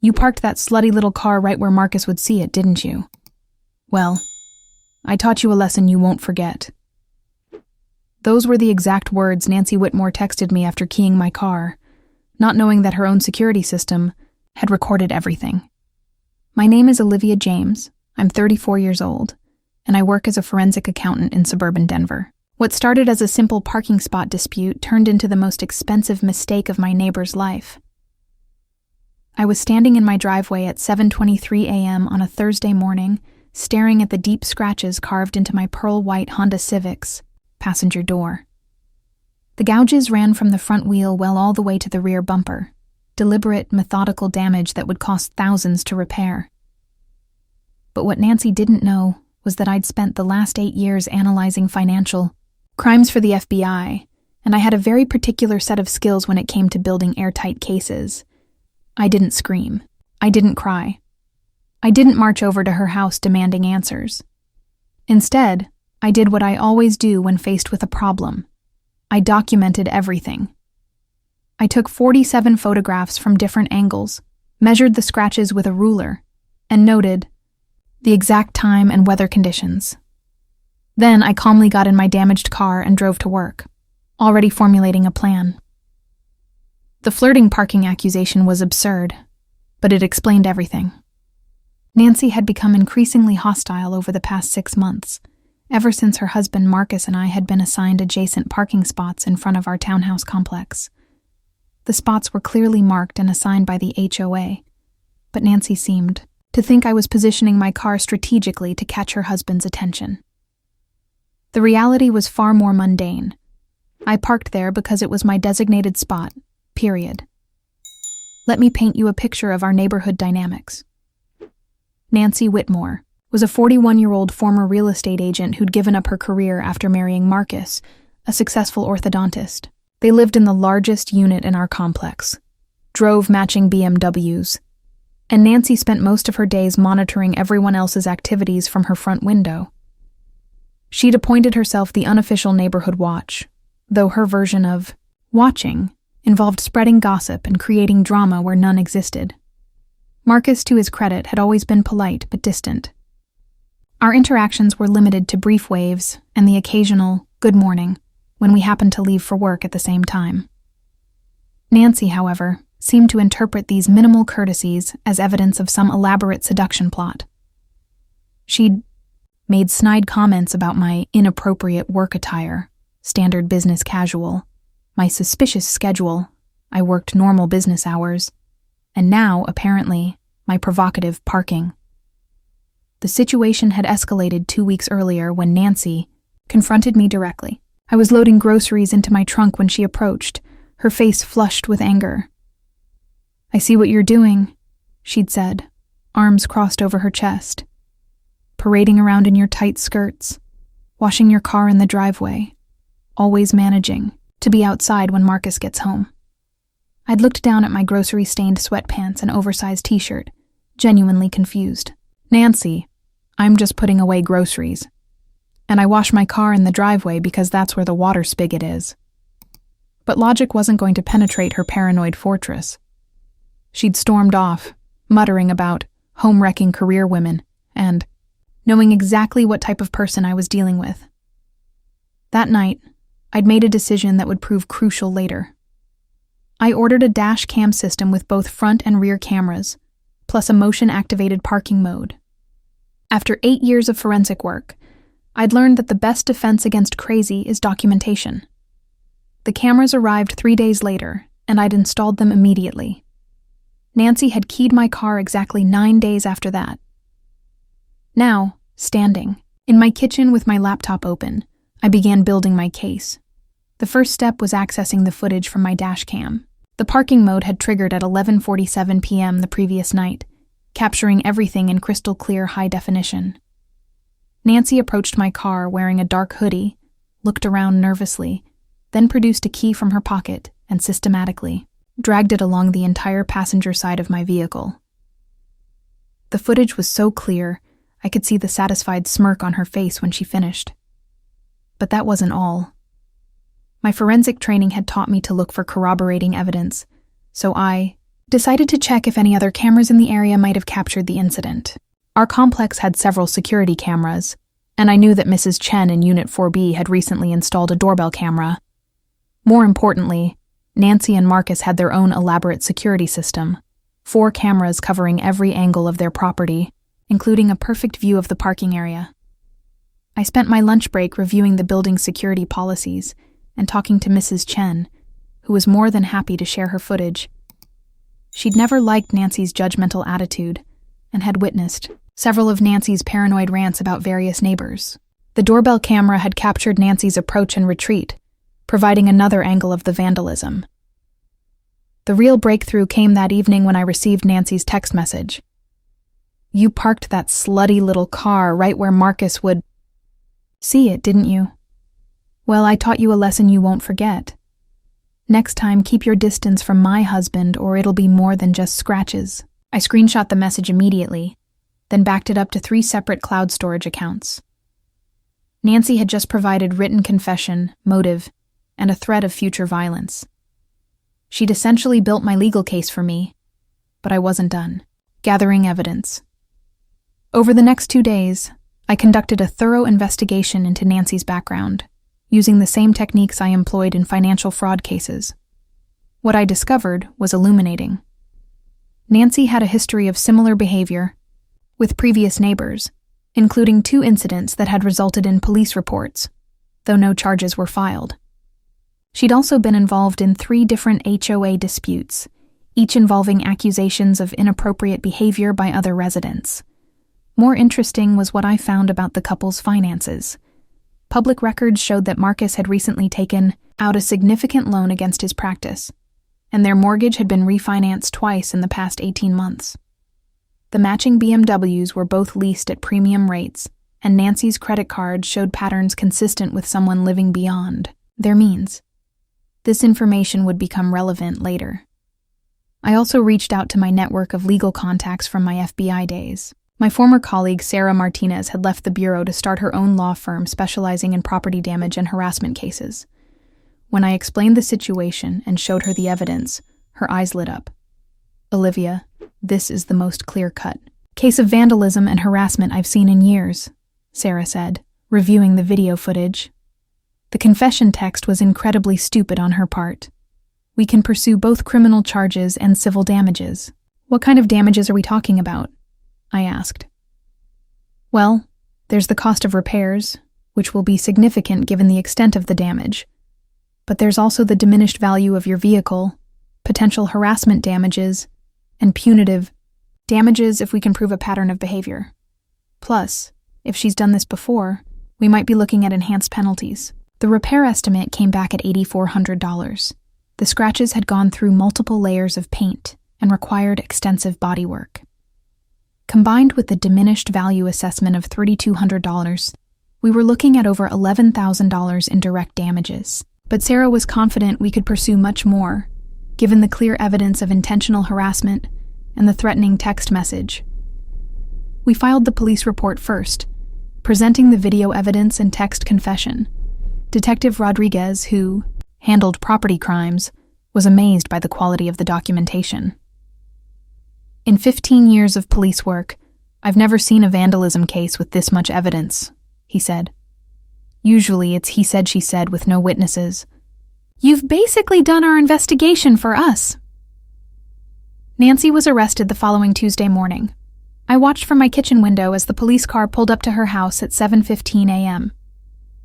You parked that slutty little car right where Marcus would see it, didn't you? Well, I taught you a lesson you won't forget. Those were the exact words Nancy Whitmore texted me after keying my car, not knowing that her own security system had recorded everything. My name is Olivia James. I'm 34 years old, and I work as a forensic accountant in suburban Denver. What started as a simple parking spot dispute turned into the most expensive mistake of my neighbor's life. I was standing in my driveway at 7:23 a.m. on a Thursday morning, staring at the deep scratches carved into my pearl-white Honda Civic's passenger door. The gouges ran from the front wheel well all the way to the rear bumper, deliberate, methodical damage that would cost thousands to repair. But what Nancy didn't know was that I'd spent the last 8 years analyzing financial crimes for the FBI, and I had a very particular set of skills when it came to building airtight cases. I didn't scream. I didn't cry. I didn't march over to her house demanding answers. Instead, I did what I always do when faced with a problem. I documented everything. I took 47 photographs from different angles, measured the scratches with a ruler, and noted the exact time and weather conditions. Then I calmly got in my damaged car and drove to work, already formulating a plan. The flirting parking accusation was absurd, but it explained everything. Nancy had become increasingly hostile over the past 6 months, ever since her husband Marcus and I had been assigned adjacent parking spots in front of our townhouse complex. The spots were clearly marked and assigned by the HOA, but Nancy seemed to think I was positioning my car strategically to catch her husband's attention. The reality was far more mundane. I parked there because it was my designated spot, period. Let me paint you a picture of our neighborhood dynamics. Nancy Whitmore was a 41-year-old former real estate agent who'd given up her career after marrying Marcus, a successful orthodontist. They lived in the largest unit in our complex, drove matching BMWs, and Nancy spent most of her days monitoring everyone else's activities from her front window. She'd appointed herself the unofficial neighborhood watch, though her version of watching involved spreading gossip and creating drama where none existed. Marcus, to his credit, had always been polite but distant. Our interactions were limited to brief waves and the occasional good morning when we happened to leave for work at the same time. Nancy, however, seemed to interpret these minimal courtesies as evidence of some elaborate seduction plot. She'd made snide comments about my inappropriate work attire, standard business casual, my suspicious schedule, I worked normal business hours, and now, apparently, my provocative parking. The situation had escalated 2 weeks earlier when Nancy confronted me directly. I was loading groceries into my trunk when she approached, her face flushed with anger. "I see what you're doing," she'd said, arms crossed over her chest. "Parading around in your tight skirts, washing your car in the driveway, always managing to be outside when Marcus gets home." I'd looked down at my grocery-stained sweatpants and oversized t-shirt, genuinely confused. "Nancy, I'm just putting away groceries. And I wash my car in the driveway because that's where the water spigot is." But logic wasn't going to penetrate her paranoid fortress. She'd stormed off, muttering about home-wrecking career women and knowing exactly what type of person I was dealing with. That night, I'd made a decision that would prove crucial later. I ordered a dash cam system with both front and rear cameras, plus a motion-activated parking mode. After 8 years of forensic work, I'd learned that the best defense against crazy is documentation. The cameras arrived 3 days later, and I'd installed them immediately. Nancy had keyed my car exactly 9 days after that. Now, standing in my kitchen with my laptop open, I began building my case. The first step was accessing the footage from my dash cam. The parking mode had triggered at 11:47 p.m. the previous night, capturing everything in crystal clear high definition. Nancy approached my car wearing a dark hoodie, looked around nervously, then produced a key from her pocket and systematically dragged it along the entire passenger side of my vehicle. The footage was so clear, I could see the satisfied smirk on her face when she finished. But that wasn't all. My forensic training had taught me to look for corroborating evidence, so I decided to check if any other cameras in the area might have captured the incident. Our complex had several security cameras, and I knew that Mrs. Chen in Unit 4B had recently installed a doorbell camera. More importantly, Nancy and Marcus had their own elaborate security system, 4 cameras covering every angle of their property, including a perfect view of the parking area. I spent my lunch break reviewing the building's security policies and talking to Mrs. Chen, who was more than happy to share her footage. She'd never liked Nancy's judgmental attitude and had witnessed several of Nancy's paranoid rants about various neighbors. The doorbell camera had captured Nancy's approach and retreat, providing another angle of the vandalism. The real breakthrough came that evening when I received Nancy's text message. "You parked that slutty little car right where Marcus would see it, didn't you? Well, I taught you a lesson you won't forget. Next time, keep your distance from my husband or it'll be more than just scratches." I screenshot the message immediately, then backed it up to 3 separate cloud storage accounts. Nancy had just provided written confession, motive, and a threat of future violence. She'd essentially built my legal case for me, but I wasn't done. Gathering evidence. Over the next 2 days, I conducted a thorough investigation into Nancy's background, using the same techniques I employed in financial fraud cases. What I discovered was illuminating. Nancy had a history of similar behavior with previous neighbors, including 2 incidents that had resulted in police reports, though no charges were filed. She'd also been involved in 3 different HOA disputes, each involving accusations of inappropriate behavior by other residents. More interesting was what I found about the couple's finances. Public records showed that Marcus had recently taken out a significant loan against his practice, and their mortgage had been refinanced twice in the past 18 months. The matching BMWs were both leased at premium rates, and Nancy's credit card showed patterns consistent with someone living beyond their means. This information would become relevant later. I also reached out to my network of legal contacts from my FBI days. My former colleague Sarah Martinez had left the bureau to start her own law firm specializing in property damage and harassment cases. When I explained the situation and showed her the evidence, her eyes lit up. "Olivia, this is the most clear-cut case of vandalism and harassment I've seen in years," Sarah said, reviewing the video footage. The confession text was incredibly stupid on her part. "We can pursue both criminal charges and civil damages." "What kind of damages are we talking about?" I asked. "Well, there's the cost of repairs, which will be significant given the extent of the damage. But there's also the diminished value of your vehicle, potential harassment damages, and punitive damages if we can prove a pattern of behavior. Plus, if she's done this before, we might be looking at enhanced penalties." The repair estimate came back at $8,400. The scratches had gone through multiple layers of paint and required extensive bodywork. Combined with the diminished value assessment of $3,200, we were looking at over $11,000 in direct damages. But Sarah was confident we could pursue much more, given the clear evidence of intentional harassment and the threatening text message. We filed the police report first, presenting the video evidence and text confession. Detective Rodriguez, who handled property crimes, was amazed by the quality of the documentation. "In 15 years of police work, I've never seen a vandalism case with this much evidence," he said. "Usually it's he said, she said with no witnesses. You've basically done our investigation for us." Nancy was arrested the following Tuesday morning. I watched from my kitchen window as the police car pulled up to her house at 7:15 a.m.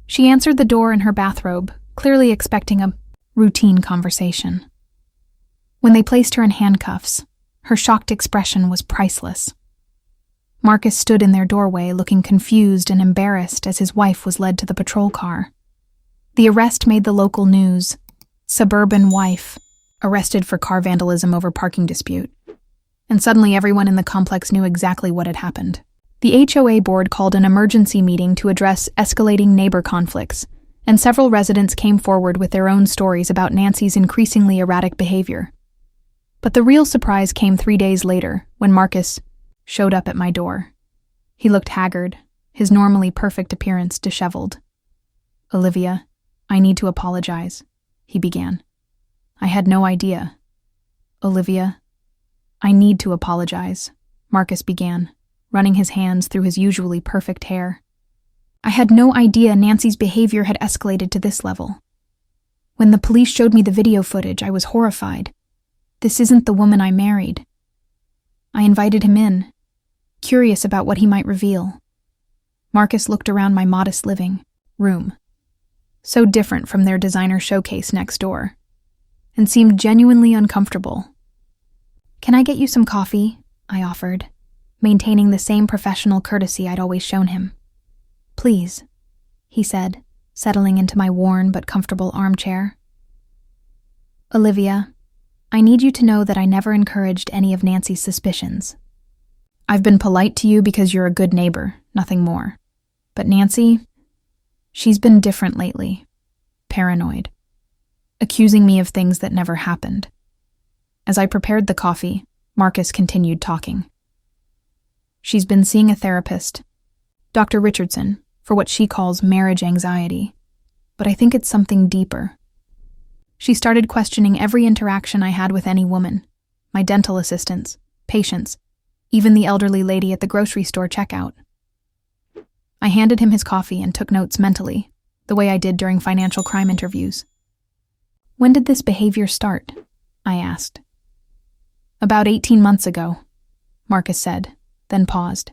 She answered the door in her bathrobe, clearly expecting a routine conversation. When they placed her in handcuffs, her shocked expression was priceless. Marcus stood in their doorway looking confused and embarrassed as his wife was led to the patrol car. The arrest made the local news. Suburban wife arrested for car vandalism over parking dispute. And suddenly everyone in the complex knew exactly what had happened. The HOA board called an emergency meeting to address escalating neighbor conflicts, and several residents came forward with their own stories about Nancy's increasingly erratic behavior. But the real surprise came 3 days later, when Marcus showed up at my door. He looked haggard, his normally perfect appearance disheveled. "Olivia, I need to apologize," he began. "I had no idea." "Olivia, I need to apologize, Marcus began, running his hands through his usually perfect hair. I had no idea Nancy's behavior had escalated to this level. When the police showed me the video footage, I was horrified. This isn't the woman I married. I invited him in, curious about what he might reveal. Marcus looked around my modest living room, so different from their designer showcase next door, and seemed genuinely uncomfortable. Can I get you some coffee? I offered, maintaining the same professional courtesy I'd always shown him. Please, he said, settling into my worn but comfortable armchair. Olivia, I need you to know that I never encouraged any of Nancy's suspicions. I've been polite to you because you're a good neighbor, nothing more. But Nancy, she's been different lately. Paranoid. Accusing me of things that never happened. As I prepared the coffee, Marcus continued talking. She's been seeing a therapist, Dr. Richardson, for what she calls marriage anxiety. But I think it's something deeper. She started questioning every interaction I had with any woman, my dental assistants, patients, even the elderly lady at the grocery store checkout. I handed him his coffee and took notes mentally, the way I did during financial crime interviews. When did this behavior start? I asked. About 18 months ago, Marcus said, then paused.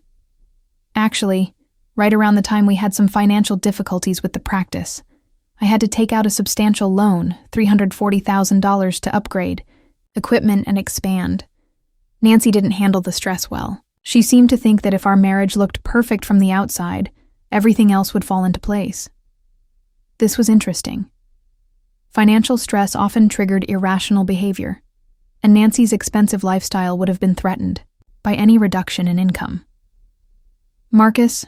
Actually, right around the time we had some financial difficulties with the practice, I had to take out a substantial loan, $340,000 to upgrade, equipment and expand. Nancy didn't handle the stress well. She seemed to think that if our marriage looked perfect from the outside, everything else would fall into place. This was interesting. Financial stress often triggered irrational behavior, and Nancy's expensive lifestyle would have been threatened by any reduction in income. Marcus,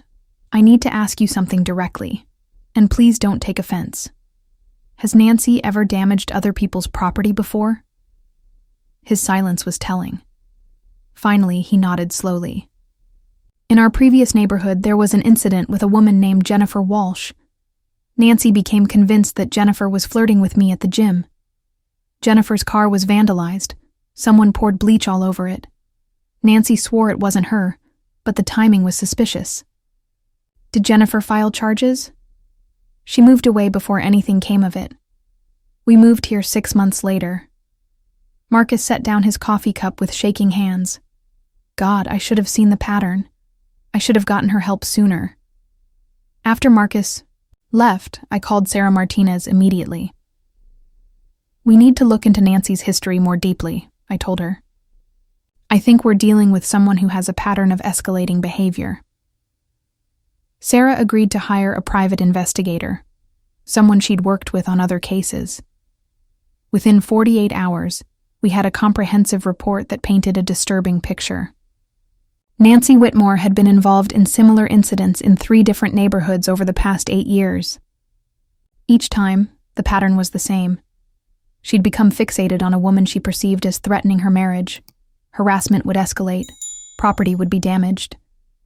I need to ask you something directly, and please don't take offense. Has Nancy ever damaged other people's property before? His silence was telling. Finally, he nodded slowly. In our previous neighborhood, there was an incident with a woman named Jennifer Walsh. Nancy became convinced that Jennifer was flirting with me at the gym. Jennifer's car was vandalized. Someone poured bleach all over it. Nancy swore it wasn't her, but the timing was suspicious. Did Jennifer file charges? She moved away before anything came of it. We moved here 6 months later. Marcus set down his coffee cup with shaking hands. God, I should have seen the pattern. I should have gotten her help sooner. After Marcus left, I called Sarah Martinez immediately. We need to look into Nancy's history more deeply, I told her. I think we're dealing with someone who has a pattern of escalating behavior. Sarah agreed to hire a private investigator, someone she'd worked with on other cases. Within 48 hours, we had a comprehensive report that painted a disturbing picture. Nancy Whitmore had been involved in similar incidents in 3 different neighborhoods over the past 8 years. Each time, the pattern was the same. She'd become fixated on a woman she perceived as threatening her marriage. Harassment would escalate, property would be damaged,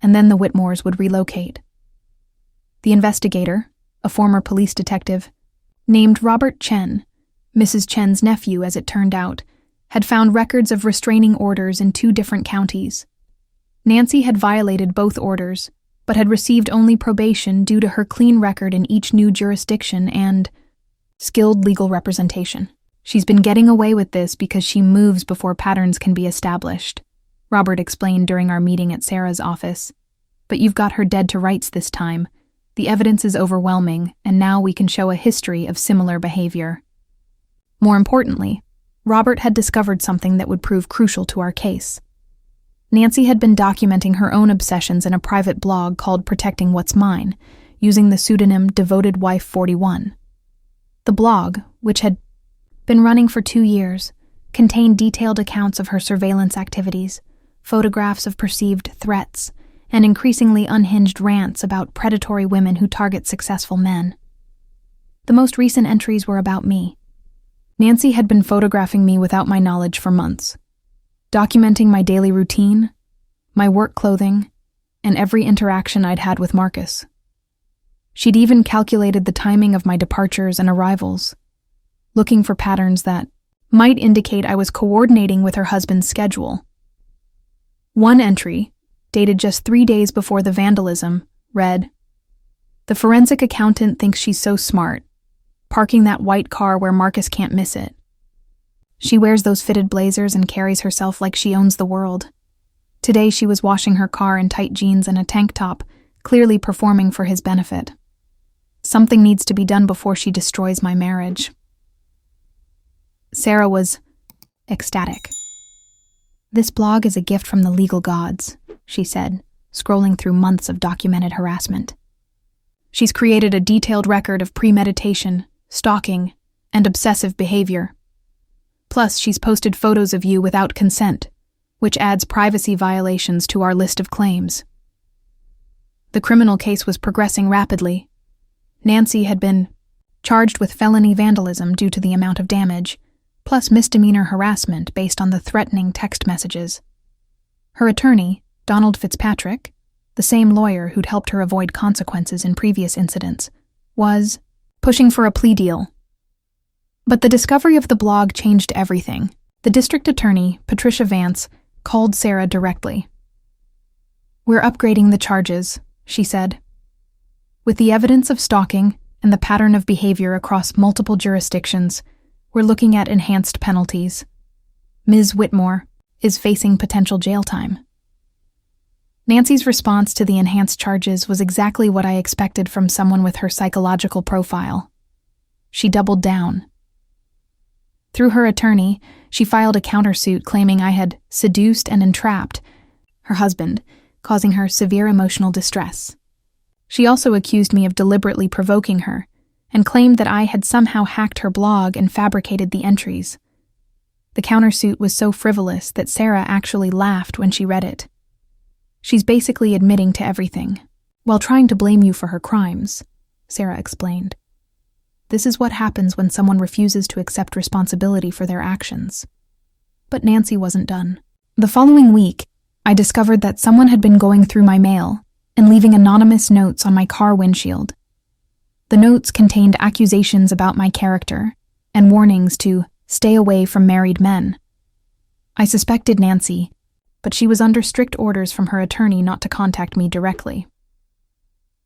and then the Whitmores would relocate. The investigator, a former police detective, named Robert Chen, Mrs. Chen's nephew as it turned out, had found records of restraining orders in 2 different counties. Nancy had violated both orders, but had received only probation due to her clean record in each new jurisdiction and skilled legal representation. She's been getting away with this because she moves before patterns can be established, Robert explained during our meeting at Sarah's office. But you've got her dead to rights this time. The evidence is overwhelming, and now we can show a history of similar behavior. More importantly, Robert had discovered something that would prove crucial to our case. Nancy had been documenting her own obsessions in a private blog called Protecting What's Mine, using the pseudonym Devoted Wife 41. The blog, which had been running for 2 years, contained detailed accounts of her surveillance activities, photographs of perceived threats, and increasingly unhinged rants about predatory women who target successful men. The most recent entries were about me. Nancy had been photographing me without my knowledge for months, documenting my daily routine, my work clothing, and every interaction I'd had with Marcus. She'd even calculated the timing of my departures and arrivals, looking for patterns that might indicate I was coordinating with her husband's schedule, One entry, dated just 3 days before the vandalism, read, "The forensic accountant thinks she's so smart, parking that white car where Marcus can't miss it. She wears those fitted blazers and carries herself like she owns the world. Today she was washing her car in tight jeans and a tank top, clearly performing for his benefit. Something needs to be done before she destroys my marriage." Sarah was ecstatic. "This blog is a gift from the legal gods," she said, scrolling through months of documented harassment. "She's created a detailed record of premeditation, stalking, and obsessive behavior. Plus, she's posted photos of you without consent, which adds privacy violations to our list of claims." The criminal case was progressing rapidly. Nancy had been charged with felony vandalism due to the amount of damage, plus misdemeanor harassment based on the threatening text messages. Her attorney, Donald Fitzpatrick, the same lawyer who'd helped her avoid consequences in previous incidents, was pushing for a plea deal. But the discovery of the blog changed everything. The district attorney, Patricia Vance, called Sarah directly. "We're upgrading the charges," she said. "With the evidence of stalking and the pattern of behavior across multiple jurisdictions, we're looking at enhanced penalties. Ms. Whitmore is facing potential jail time." Nancy's response to the enhanced charges was exactly what I expected from someone with her psychological profile. She doubled down. Through her attorney, she filed a countersuit claiming I had seduced and entrapped her husband, causing her severe emotional distress. She also accused me of deliberately provoking her and claimed that I had somehow hacked her blog and fabricated the entries. The countersuit was so frivolous that Sarah actually laughed when she read it. "She's basically admitting to everything, while trying to blame you for her crimes," Sarah explained. "This is what happens when someone refuses to accept responsibility for their actions." But Nancy wasn't done. The following week, I discovered that someone had been going through my mail and leaving anonymous notes on my car windshield. The notes contained accusations about my character and warnings to stay away from married men. I suspected Nancy, but she was under strict orders from her attorney not to contact me directly.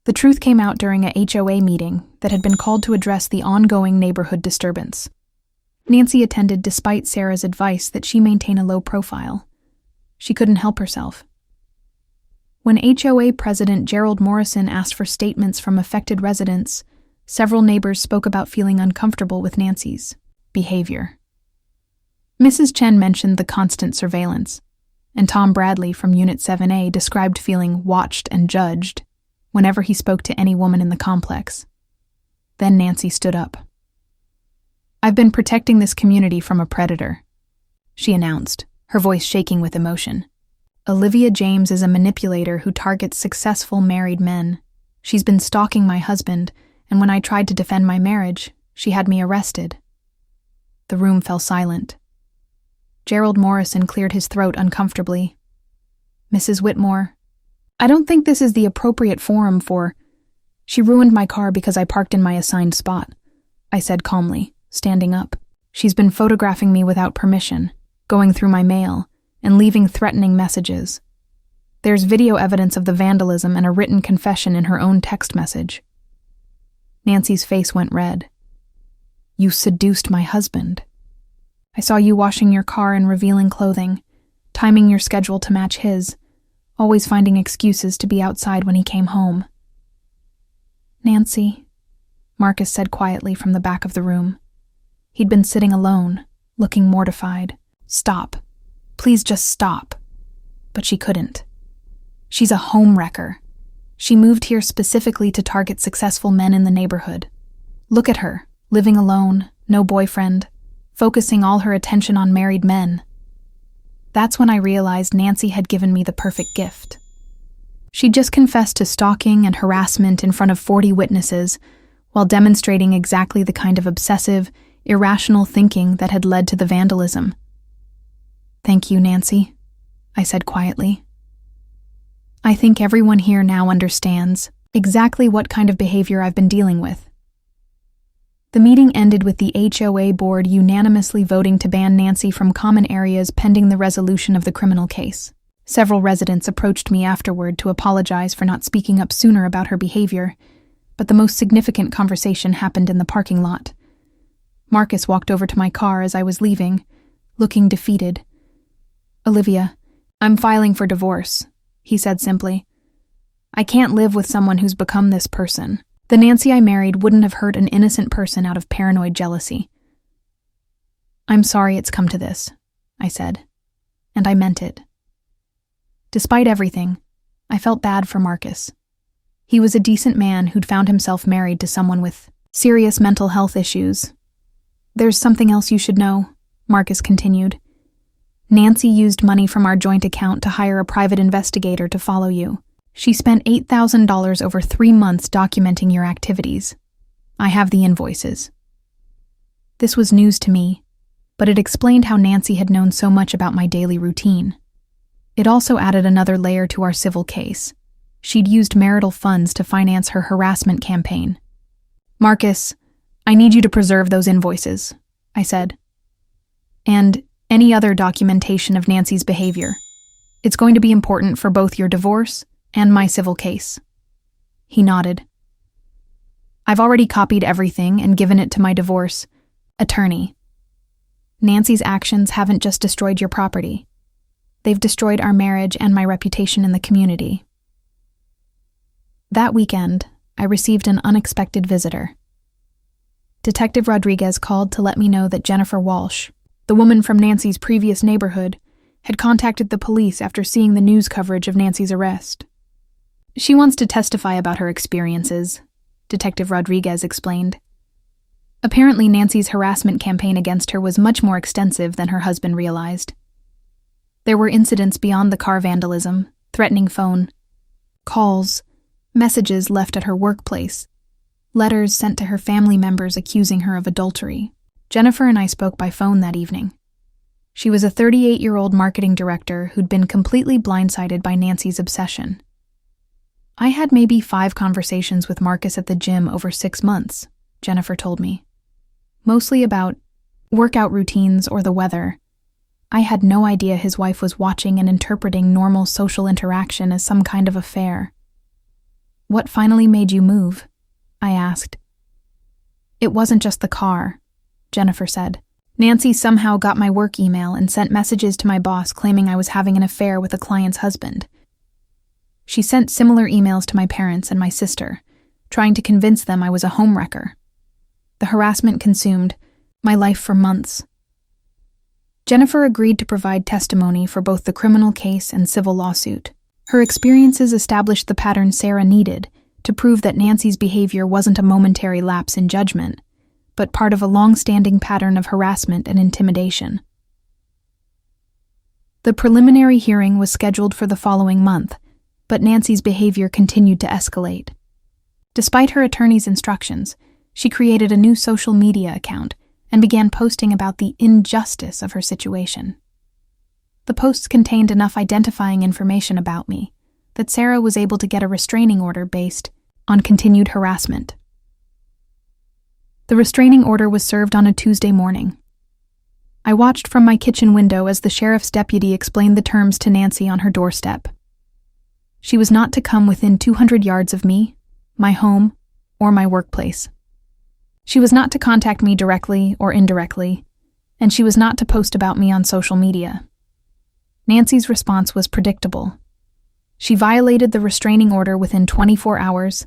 The truth came out during a HOA meeting that had been called to address the ongoing neighborhood disturbance. Nancy attended despite Sarah's advice that she maintain a low profile. She couldn't help herself. When HOA President Gerald Morrison asked for statements from affected residents, several neighbors spoke about feeling uncomfortable with Nancy's behavior. Mrs. Chen mentioned the constant surveillance, and Tom Bradley from Unit 7A described feeling watched and judged whenever he spoke to any woman in the complex. Then Nancy stood up. "I've been protecting this community from a predator," she announced, her voice shaking with emotion. "Olivia James is a manipulator who targets successful married men. She's been stalking my husband, and when I tried to defend my marriage, she had me arrested." The room fell silent. Gerald Morrison cleared his throat uncomfortably. "Mrs. Whitmore, I don't think this is the appropriate forum for—" "She ruined my car because I parked in my assigned spot," I said calmly, standing up. "She's been photographing me without permission, going through my mail, and leaving threatening messages. There's video evidence of the vandalism and a written confession in her own text message." Nancy's face went red. "You seduced my husband. I saw you washing your car in revealing clothing, timing your schedule to match his, always finding excuses to be outside when he came home." "Nancy," Marcus said quietly from the back of the room. He'd been sitting alone, looking mortified. "Stop. Please just stop." But she couldn't. "She's a home wrecker. She moved here specifically to target successful men in the neighborhood. Look at her, living alone, no boyfriend, focusing all her attention on married men." That's when I realized Nancy had given me the perfect gift. She'd just confessed to stalking and harassment in front of 40 witnesses, while demonstrating exactly the kind of obsessive, irrational thinking that had led to the vandalism. "Thank you, Nancy," I said quietly. "I think everyone here now understands exactly what kind of behavior I've been dealing with." The meeting ended with the HOA board unanimously voting to ban Nancy from common areas pending the resolution of the criminal case. Several residents approached me afterward to apologize for not speaking up sooner about her behavior, but the most significant conversation happened in the parking lot. Marcus walked over to my car as I was leaving, looking defeated. "Olivia, I'm filing for divorce," he said simply. "I can't live with someone who's become this person. The Nancy I married wouldn't have hurt an innocent person out of paranoid jealousy." "I'm sorry it's come to this," I said, and I meant it. Despite everything, I felt bad for Marcus. He was a decent man who'd found himself married to someone with serious mental health issues. "There's something else you should know," Marcus continued. "Nancy used money from our joint account to hire a private investigator to follow you. She spent $8,000 over 3 months documenting your activities. I have the invoices." This was news to me, but it explained how Nancy had known so much about my daily routine. It also added another layer to our civil case. She'd used marital funds to finance her harassment campaign. "Marcus, I need you to preserve those invoices," I said. "And any other documentation of Nancy's behavior. It's going to be important for both your divorce and my civil case." He nodded. "I've already copied everything and given it to my divorce attorney. Nancy's actions haven't just destroyed your property. They've destroyed our marriage and my reputation in the community." That weekend, I received an unexpected visitor. Detective Rodriguez called to let me know that Jennifer Walsh, the woman from Nancy's previous neighborhood, had contacted the police after seeing the news coverage of Nancy's arrest. "She wants to testify about her experiences," Detective Rodriguez explained. Apparently, Nancy's harassment campaign against her was much more extensive than her husband realized. There were incidents beyond the car vandalism, threatening phone calls, messages left at her workplace, letters sent to her family members accusing her of adultery. Jennifer and I spoke by phone that evening. She was a 38-year-old marketing director who'd been completely blindsided by Nancy's obsession. "I had maybe 5 conversations with Marcus at the gym over 6 months," Jennifer told me. "Mostly about workout routines or the weather. I had no idea his wife was watching and interpreting normal social interaction as some kind of affair." "What finally made you move?" I asked. "It wasn't just the car," Jennifer said. "Nancy somehow got my work email and sent messages to my boss claiming I was having an affair with a client's husband. She sent similar emails to my parents and my sister, trying to convince them I was a homewrecker. The harassment consumed my life for months." Jennifer agreed to provide testimony for both the criminal case and civil lawsuit. Her experiences established the pattern Sarah needed to prove that Nancy's behavior wasn't a momentary lapse in judgment, but part of a long-standing pattern of harassment and intimidation. The preliminary hearing was scheduled for the following month, but Nancy's behavior continued to escalate. Despite her attorney's instructions, she created a new social media account and began posting about the injustice of her situation. The posts contained enough identifying information about me that Sarah was able to get a restraining order based on continued harassment. The restraining order was served on a Tuesday morning. I watched from my kitchen window as the sheriff's deputy explained the terms to Nancy on her doorstep. She was not to come within 200 yards of me, my home, or my workplace. She was not to contact me directly or indirectly, and she was not to post about me on social media. Nancy's response was predictable. She violated the restraining order within 24 hours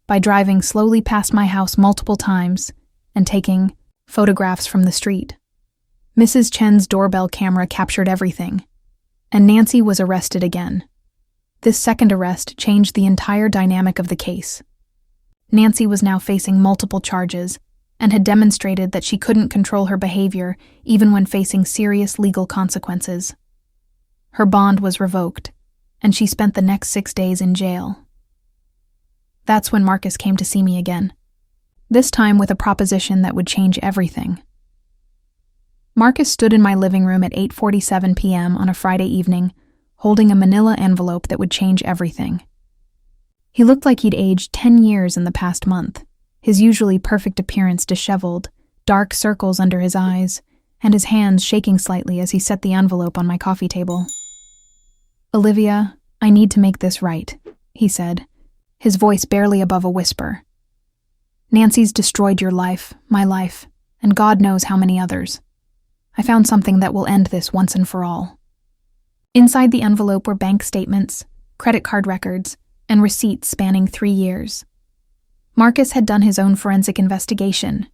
by driving slowly past my house multiple times and taking photographs from the street. Mrs. Chen's doorbell camera captured everything, and Nancy was arrested again. This second arrest changed the entire dynamic of the case. Nancy was now facing multiple charges and had demonstrated that she couldn't control her behavior even when facing serious legal consequences. Her bond was revoked, and she spent the next 6 days in jail. That's when Marcus came to see me again, this time with a proposition that would change everything. Marcus stood in my living room at 8:47 p.m. on a Friday evening, holding a manila envelope that would change everything. He looked like he'd aged 10 years in the past month, his usually perfect appearance disheveled, dark circles under his eyes, and his hands shaking slightly as he set the envelope on my coffee table. "Olivia, I need to make this right," he said, his voice barely above a whisper. "Nancy's destroyed your life, my life, and God knows how many others. I found something that will end this once and for all." Inside the envelope were bank statements, credit card records, and receipts spanning 3 years. Marcus had done his own forensic investigation,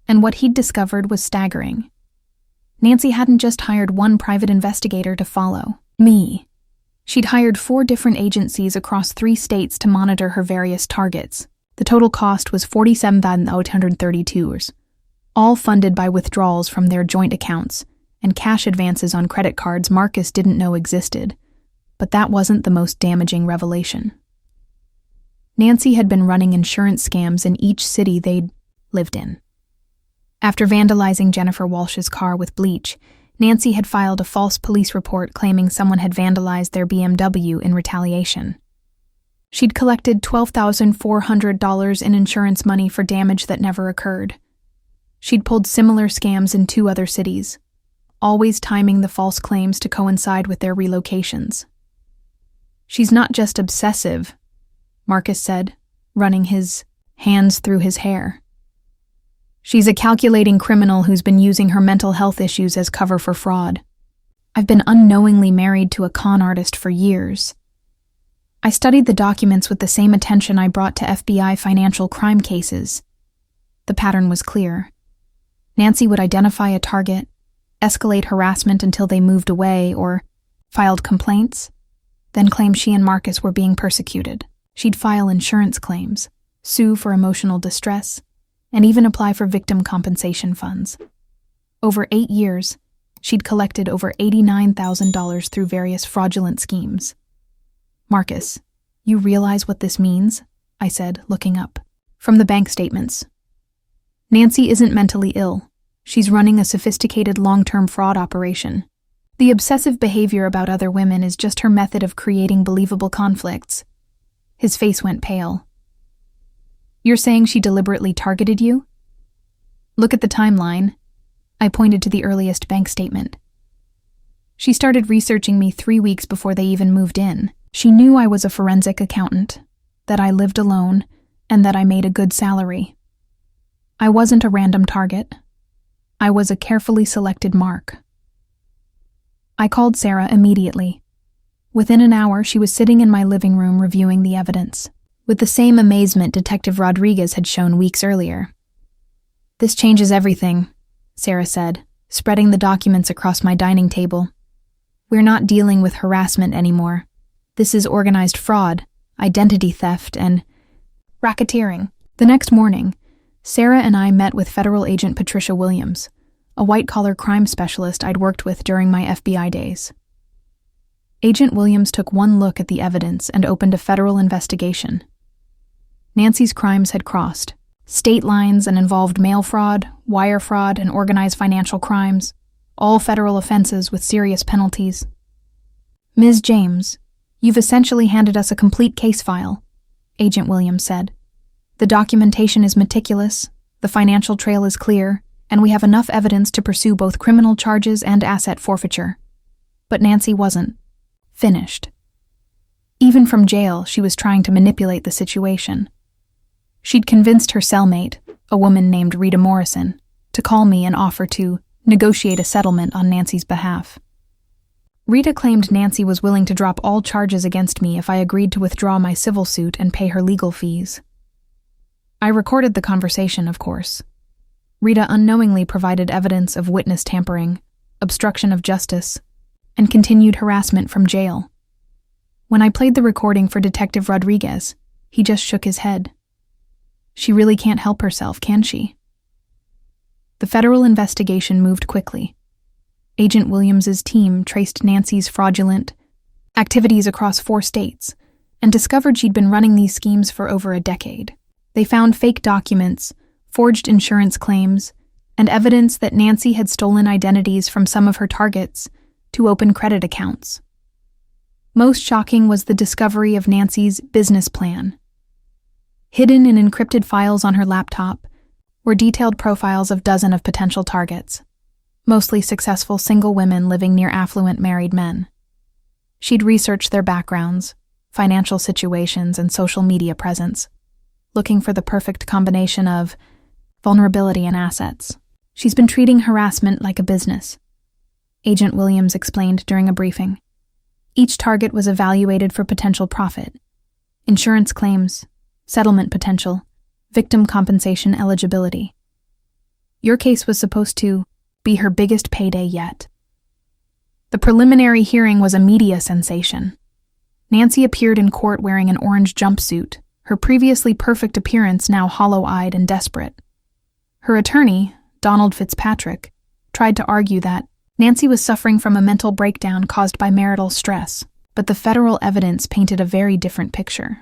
and what he'd discovered was staggering. Nancy hadn't just hired one private investigator to follow, me. She'd hired 4 different agencies across 3 states to monitor her various targets. The total cost was $47,832, all funded by withdrawals from their joint accounts and cash advances on credit cards Marcus didn't know existed. But that wasn't the most damaging revelation. Nancy had been running insurance scams in each city they'd lived in. After vandalizing Jennifer Walsh's car with bleach, Nancy had filed a false police report claiming someone had vandalized their BMW in retaliation. She'd collected $12,400 in insurance money for damage that never occurred. She'd pulled similar scams in 2 other cities, always timing the false claims to coincide with their relocations. "She's not just obsessive," Marcus said, running his hands through his hair. "She's a calculating criminal who's been using her mental health issues as cover for fraud. I've been unknowingly married to a con artist for years. I studied the documents with the same attention I brought to FBI financial crime cases. The pattern was clear. Nancy would identify a target, escalate harassment until they moved away or filed complaints, then claim she and Marcus were being persecuted. She'd file insurance claims, sue for emotional distress, and even apply for victim compensation funds. Over 8 years, she'd collected over $89,000 through various fraudulent schemes. "Marcus, you realize what this means?" I said, looking up. "From the bank statements. Nancy isn't mentally ill. She's running a sophisticated long-term fraud operation. The obsessive behavior about other women is just her method of creating believable conflicts." His face went pale. "You're saying she deliberately targeted you?" "Look at the timeline." I pointed to the earliest bank statement. "She started researching me 3 weeks before they even moved in. She knew I was a forensic accountant, that I lived alone, and that I made a good salary. I wasn't a random target. I was a carefully selected mark." I called Sarah immediately. Within an hour, she was sitting in my living room reviewing the evidence, with the same amazement Detective Rodriguez had shown weeks earlier. "This changes everything," Sarah said, spreading the documents across my dining table. "We're not dealing with harassment anymore. This is organized fraud, identity theft, and racketeering." The next morning, Sarah and I met with Federal Agent Patricia Williams, a white-collar crime specialist I'd worked with during my FBI days. Agent Williams took one look at the evidence and opened a federal investigation. Nancy's crimes had crossed state lines and involved mail fraud, wire fraud, and organized financial crimes, all federal offenses with serious penalties. "Ms. James, you've essentially handed us a complete case file," Agent Williams said. "The documentation is meticulous, the financial trail is clear, and we have enough evidence to pursue both criminal charges and asset forfeiture." But Nancy wasn't finished. Even from jail, she was trying to manipulate the situation. She'd convinced her cellmate, a woman named Rita Morrison, to call me and offer to negotiate a settlement on Nancy's behalf. Rita claimed Nancy was willing to drop all charges against me if I agreed to withdraw my civil suit and pay her legal fees. I recorded the conversation, of course. Rita unknowingly provided evidence of witness tampering, obstruction of justice, and continued harassment from jail. When I played the recording for Detective Rodriguez, he just shook his head. She really can't help herself, can she? The federal investigation moved quickly. Agent Williams's team traced Nancy's fraudulent activities across 4 states and discovered she'd been running these schemes for over a decade. They found fake documents, forged insurance claims, and evidence that Nancy had stolen identities from some of her targets to open credit accounts. Most shocking was the discovery of Nancy's business plan. Hidden in encrypted files on her laptop were detailed profiles of dozens of potential targets, mostly successful single women living near affluent married men. She'd researched their backgrounds, financial situations, and social media presence, looking for the perfect combination of vulnerability and assets. She's been treating harassment like a business, Agent Williams explained during a briefing. Each target was evaluated for potential profit, insurance claims, settlement potential, victim compensation eligibility. Your case was supposed to be her biggest payday yet. The preliminary hearing was a media sensation. Nancy appeared in court wearing an orange jumpsuit, her previously perfect appearance now hollow-eyed and desperate. Her attorney, Donald Fitzpatrick, tried to argue that Nancy was suffering from a mental breakdown caused by marital stress, but the federal evidence painted a very different picture.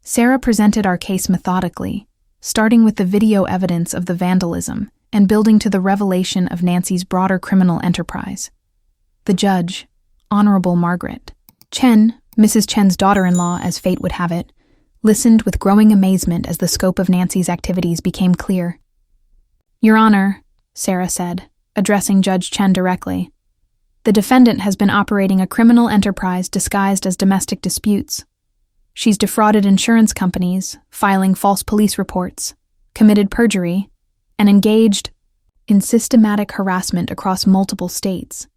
Sarah presented our case methodically, starting with the video evidence of the vandalism and building to the revelation of Nancy's broader criminal enterprise. The judge, Honorable Margaret Chen, Mrs. Chen's daughter-in-law as fate would have it, listened with growing amazement as the scope of Nancy's activities became clear. "Your Honor," Sarah said, addressing Judge Chen directly, "the defendant has been operating a criminal enterprise disguised as domestic disputes. She's defrauded insurance companies, filing false police reports, committed perjury, and engaged in systematic harassment across multiple states.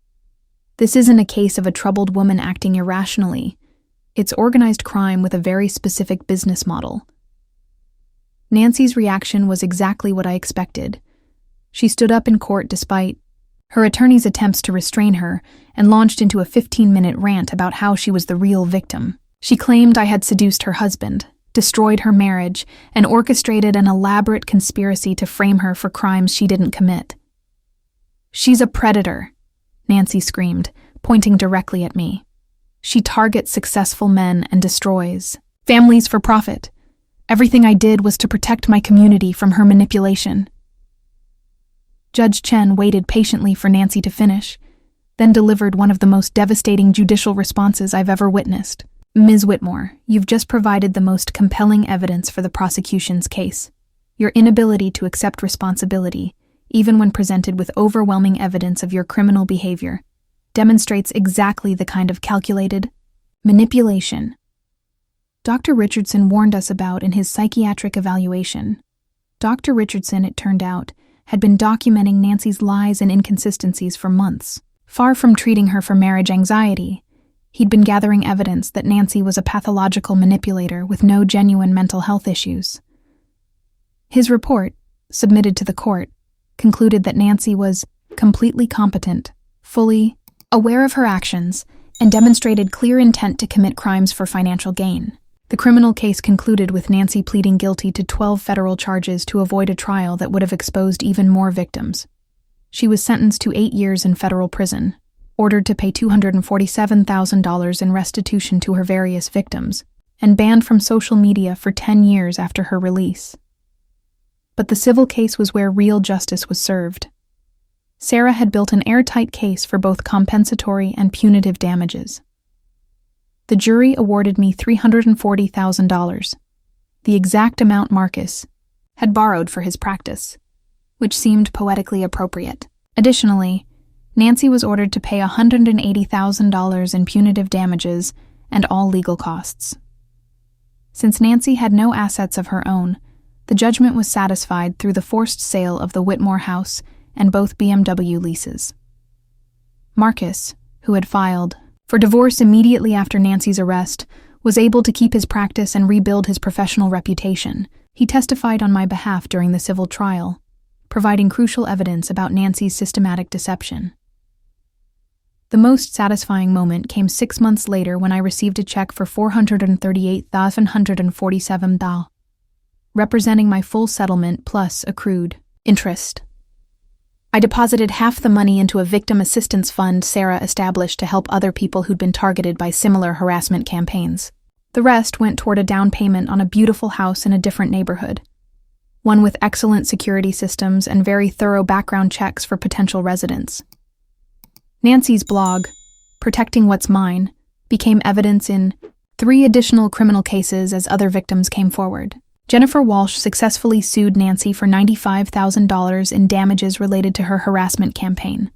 This isn't a case of a troubled woman acting irrationally. It's organized crime with a very specific business model." Nancy's reaction was exactly what I expected. She stood up in court despite her attorney's attempts to restrain her and launched into a 15-minute rant about how she was the real victim. She claimed I had seduced her husband, destroyed her marriage, and orchestrated an elaborate conspiracy to frame her for crimes she didn't commit. "She's a predator," Nancy screamed, pointing directly at me. "She targets successful men and destroys families for profit. Everything I did was to protect my community from her manipulation." Judge Chen waited patiently for Nancy to finish, then delivered one of the most devastating judicial responses I've ever witnessed. "Ms. Whitmore, you've just provided the most compelling evidence for the prosecution's case. Your inability to accept responsibility, even when presented with overwhelming evidence of your criminal behavior, demonstrates exactly the kind of calculated manipulation Dr. Richardson warned us about in his psychiatric evaluation. Dr. Richardson, it turned out, had been documenting Nancy's lies and inconsistencies for months. Far from treating her for marriage anxiety, he'd been gathering evidence that Nancy was a pathological manipulator with no genuine mental health issues. His report, submitted to the court, concluded that Nancy was completely competent, fully aware of her actions, and demonstrated clear intent to commit crimes for financial gain. The criminal case concluded with Nancy pleading guilty to 12 federal charges to avoid a trial that would have exposed even more victims. She was sentenced to 8 years in federal prison, ordered to pay $247,000 in restitution to her various victims, and banned from social media for 10 years after her release. But the civil case was where real justice was served. Sarah had built an airtight case for both compensatory and punitive damages. The jury awarded me $340,000, the exact amount Marcus had borrowed for his practice, which seemed poetically appropriate. Additionally, Nancy was ordered to pay $180,000 in punitive damages and all legal costs. Since Nancy had no assets of her own, the judgment was satisfied through the forced sale of the Whitmore house and both BMW leases. Marcus, who had filed for divorce immediately after Nancy's arrest, was able to keep his practice and rebuild his professional reputation. He testified on my behalf during the civil trial, providing crucial evidence about Nancy's systematic deception. The most satisfying moment came 6 months later when I received a check for $438,147, representing my full settlement plus accrued interest. I deposited half the money into a victim assistance fund Sarah established to help other people who'd been targeted by similar harassment campaigns. The rest went toward a down payment on a beautiful house in a different neighborhood, one with excellent security systems and very thorough background checks for potential residents. Nancy's blog, Protecting What's Mine, became evidence in 3 additional criminal cases as other victims came forward. Jennifer Walsh successfully sued Nancy for $95,000 in damages related to her harassment campaign.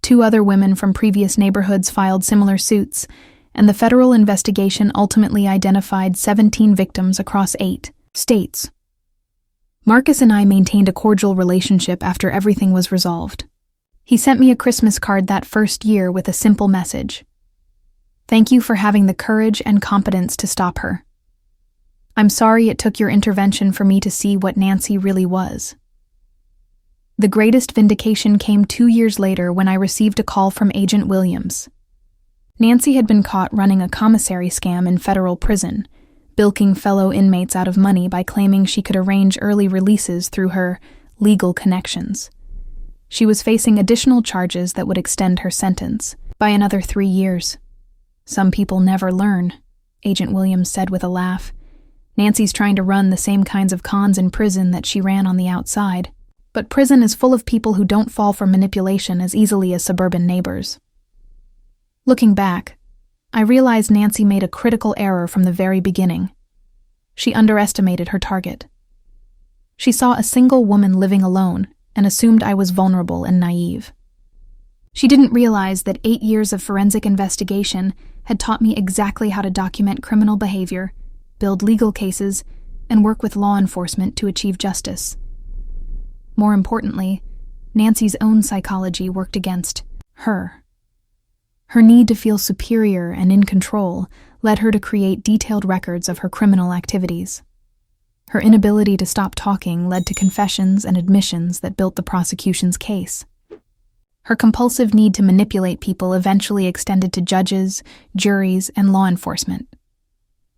2 other women from previous neighborhoods filed similar suits, and the federal investigation ultimately identified 17 victims across 8 states. Marcus and I maintained a cordial relationship after everything was resolved. He sent me a Christmas card that first year with a simple message. "Thank you for having the courage and competence to stop her. I'm sorry it took your intervention for me to see what Nancy really was." The greatest vindication came 2 years later when I received a call from Agent Williams. Nancy had been caught running a commissary scam in federal prison, bilking fellow inmates out of money by claiming she could arrange early releases through her legal connections. She was facing additional charges that would extend her sentence by another 3 years. "Some people never learn," Agent Williams said with a laugh. "Nancy's trying to run the same kinds of cons in prison that she ran on the outside. But prison is full of people who don't fall for manipulation as easily as suburban neighbors." Looking back, I realized Nancy made a critical error from the very beginning. She underestimated her target. She saw a single woman living alone and assumed I was vulnerable and naive. She didn't realize that 8 years of forensic investigation had taught me exactly how to document criminal behavior, build legal cases, and work with law enforcement to achieve justice. More importantly, Nancy's own psychology worked against her. Her need to feel superior and in control led her to create detailed records of her criminal activities. Her inability to stop talking led to confessions and admissions that built the prosecution's case. Her compulsive need to manipulate people eventually extended to judges, juries, and law enforcement.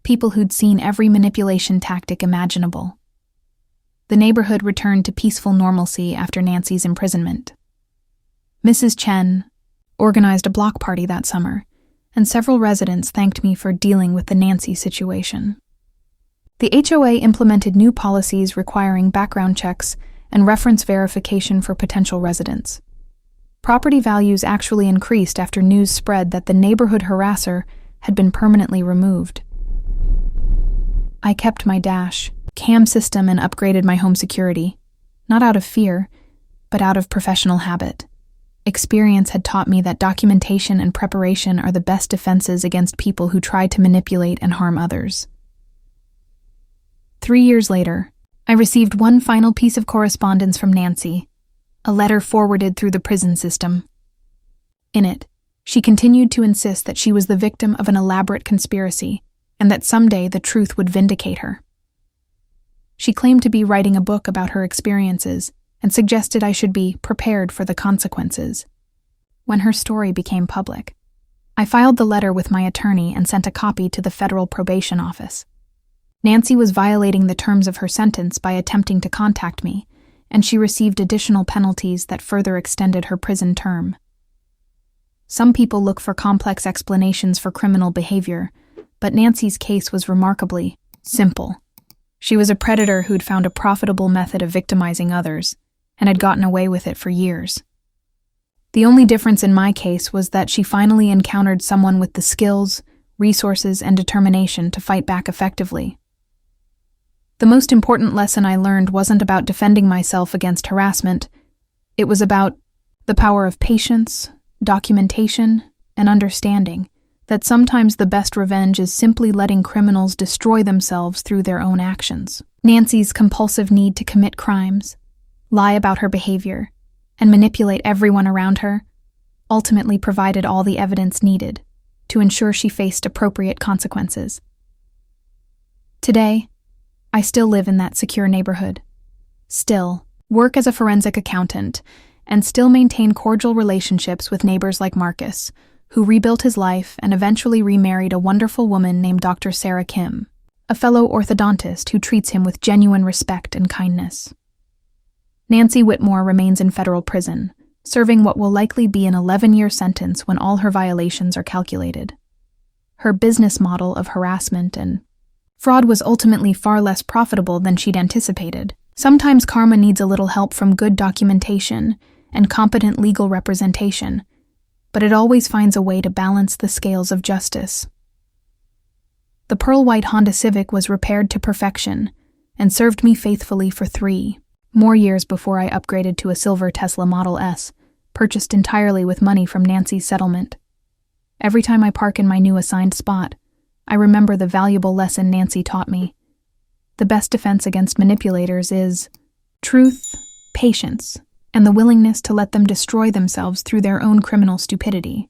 People who'd seen every manipulation tactic imaginable. The neighborhood returned to peaceful normalcy after Nancy's imprisonment. Mrs. Chen organized a block party that summer, and several residents thanked me for dealing with the Nancy situation. The HOA implemented new policies requiring background checks and reference verification for potential residents. Property values actually increased after news spread that the neighborhood harasser had been permanently removed. I kept my dash cam system and upgraded my home security, not out of fear, but out of professional habit. Experience had taught me that documentation and preparation are the best defenses against people who try to manipulate and harm others. 3 years later, I received one final piece of correspondence from Nancy, a letter forwarded through the prison system. In it, she continued to insist that she was the victim of an elaborate conspiracy and that someday the truth would vindicate her. She claimed to be writing a book about her experiences and suggested I should be prepared for the consequences. When her story became public, I filed the letter with my attorney and sent a copy to the federal probation office. Nancy was violating the terms of her sentence by attempting to contact me, and she received additional penalties that further extended her prison term. Some people look for complex explanations for criminal behavior, but Nancy's case was remarkably simple. She was a predator who'd found a profitable method of victimizing others, and had gotten away with it for years. The only difference in my case was that she finally encountered someone with the skills, resources, and determination to fight back effectively. The most important lesson I learned wasn't about defending myself against harassment. It was about the power of patience, documentation, and understanding that sometimes the best revenge is simply letting criminals destroy themselves through their own actions. Nancy's compulsive need to commit crimes, lie about her behavior, and manipulate everyone around her ultimately provided all the evidence needed to ensure she faced appropriate consequences. Today, I still live in that secure neighborhood, still work as a forensic accountant, and still maintain cordial relationships with neighbors like Marcus, who rebuilt his life and eventually remarried a wonderful woman named Dr. Sarah Kim, a fellow orthodontist who treats him with genuine respect and kindness. Nancy Whitmore remains in federal prison, serving what will likely be an 11-year sentence when all her violations are calculated. Her business model of harassment and fraud was ultimately far less profitable than she'd anticipated. Sometimes karma needs a little help from good documentation and competent legal representation, but it always finds a way to balance the scales of justice. The pearl white Honda Civic was repaired to perfection and served me faithfully for 3 more years before I upgraded to a silver Tesla Model S, purchased entirely with money from Nancy's settlement. Every time I park in my new assigned spot, I remember the valuable lesson Nancy taught me. The best defense against manipulators is truth, patience, and the willingness to let them destroy themselves through their own criminal stupidity.